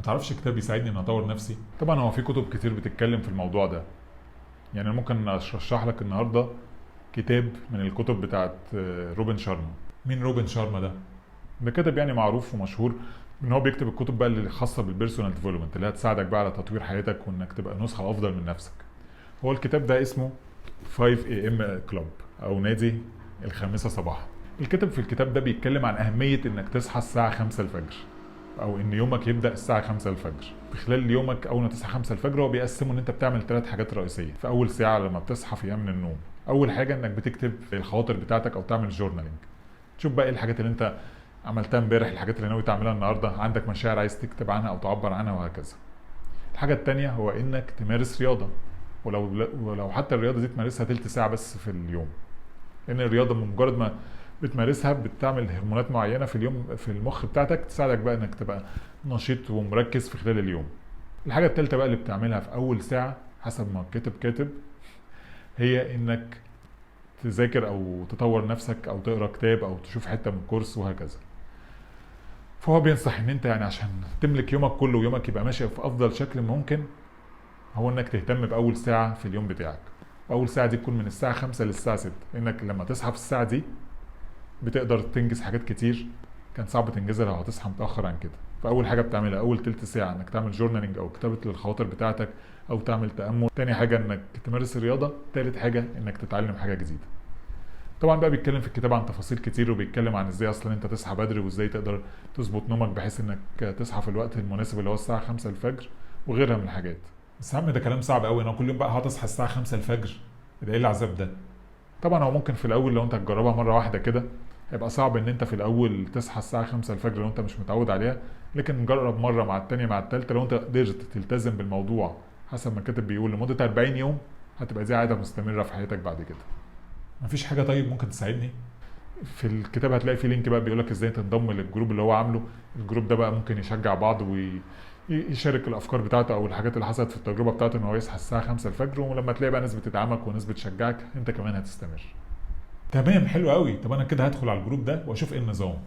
ما تعرفش كتاب يساعدني ان اطور نفسي؟ طبعا هو في كتب كتير بتتكلم في الموضوع ده. يعني انا ممكن ارشح لك النهارده كتاب من الكتب بتاعت روبن شارما. مين روبن شارما ده؟ ده كاتب يعني معروف ومشهور ان هو بيكتب الكتب بقى اللي خاصه بالبيرسونال ديفلوبمنت، اللي هتساعدك بقى على تطوير حياتك وانك تبقى نسخه افضل من نفسك. هو الكتاب ده اسمه 5 AM كلوب او نادي الخامسة صباحا. الكاتب في الكتاب ده بيتكلم عن اهميه انك تصحى الساعه 5 الفجر، او ان يومك يبدا الساعه 5 الفجر. في خلال يومك اول ما تصحى 5 الفجر هو بيقسمه ان انت بتعمل ثلاث حاجات رئيسيه في اول ساعه لما بتصحى فيها من النوم. اول حاجه انك بتكتب الخواطر بتاعتك او تعمل جورنالينج. تشوف بقى ايه الحاجات اللي انت عملتها امبارح، الحاجات اللي ناوي تعملها النهارده، عندك مشاعر عايز تكتب عنها او تعبر عنها وهكذا. الحاجه التانية هو انك تمارس رياضه، ولو حتى الرياضه دي تمارسها تلت ساعه بس في اليوم. لان الرياضه بمجرد ما بتمارسها بتعمل هرمونات معينه في اليوم في المخ بتاعتك تساعدك بقى انك تبقى نشيط ومركز في خلال اليوم. الحاجه الثالثه بقى اللي بتعملها في اول ساعه حسب ما الكاتب كاتب هي انك تذاكر او تطور نفسك او تقرا كتاب او تشوف حته من كورس وهكذا. فهو بينصح ان انت يعني عشان تملك يومك كله ويومك يبقى ماشي في افضل شكل ممكن، هو انك تهتم باول ساعه في اليوم بتاعك. واول ساعه دي تكون من الساعه 5 للساعه 6، لانك لما تصحى في الساعه دي بتقدر تنجز حاجات كتير كان صعب تنجزها لو هتصحى متاخر عن كده. فاول حاجه بتعملها اول تلت ساعه انك تعمل جورنالينج او كتابه للخواطر بتاعتك او تعمل تامل. تاني حاجه انك تمارس الرياضه. تالت حاجه انك تتعلم حاجه جديده. طبعا بقى بيتكلم في الكتاب عن تفاصيل كتير، وبيتكلم عن ازاي اصلا انت تصحى بدري وازاي تقدر تظبط نومك بحيث انك تصحى في الوقت المناسب اللي هو الساعه 5 الفجر وغيرها من الحاجات. بس يا عم ده كلام صعب قوي، انا كل يوم بقى هتصحى الساعه 5 الفجر؟ ده ايه العذاب ده؟ طبعا هو ممكن في الاول لو انت هتجربها مره واحده كده هيبقى صعب ان انت في الاول تصحى الساعه 5 الفجر لو انت مش متعود عليها، لكن جرب مره مع التانية مع التالتة. لو انت قدرت تلتزم بالموضوع حسب ما الكاتب بيقول لمده 40 يوم هتبقى دي عاده مستمره في حياتك بعد كده. مفيش حاجه طيب ممكن تساعدني؟ في الكتاب هتلاقي في لينك بقى بيقولك ازاي تنضم للجروب اللي هو عامله. الجروب ده بقى ممكن يشجع بعض ويشارك الافكار بتاعته او الحاجات اللي حصلت في التجربه بتاعته ان هو يصحى الساعه 5 الفجر، ولما تلاقي بقى ناس بتدعمك وناس بتشجعك انت كمان هتستمر. تمام، حلو قوي. طب انا كده هدخل على الجروب ده واشوف ايه النظام.